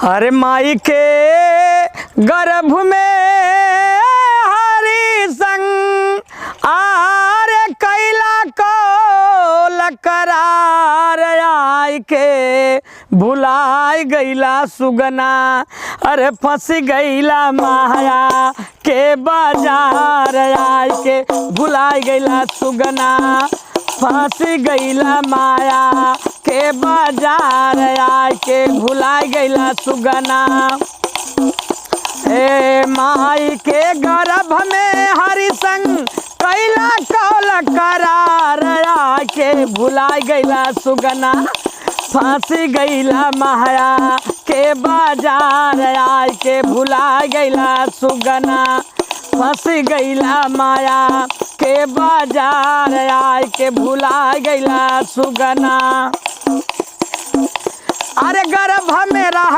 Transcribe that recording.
अरे माई के गर्भ में हरि संग आरे कैला को लकरार आई के भुलाई गईला सुगना। अरे फंस गईला माया के बाजार आई के भुलाई गईला सुगना। फंस गईला माया के बाजार आय के भुलाई गईला सुगना। ए माई के गर्भ में हरि संग कैला कौल करार आय के भुलाई गईला सुगना। फंस गईला माया के बाजार आय के भुलाई गईला सुगना। फंस गईला माया के बाजार आय के भुला गईला सुगना। अरे गर्भ में रहा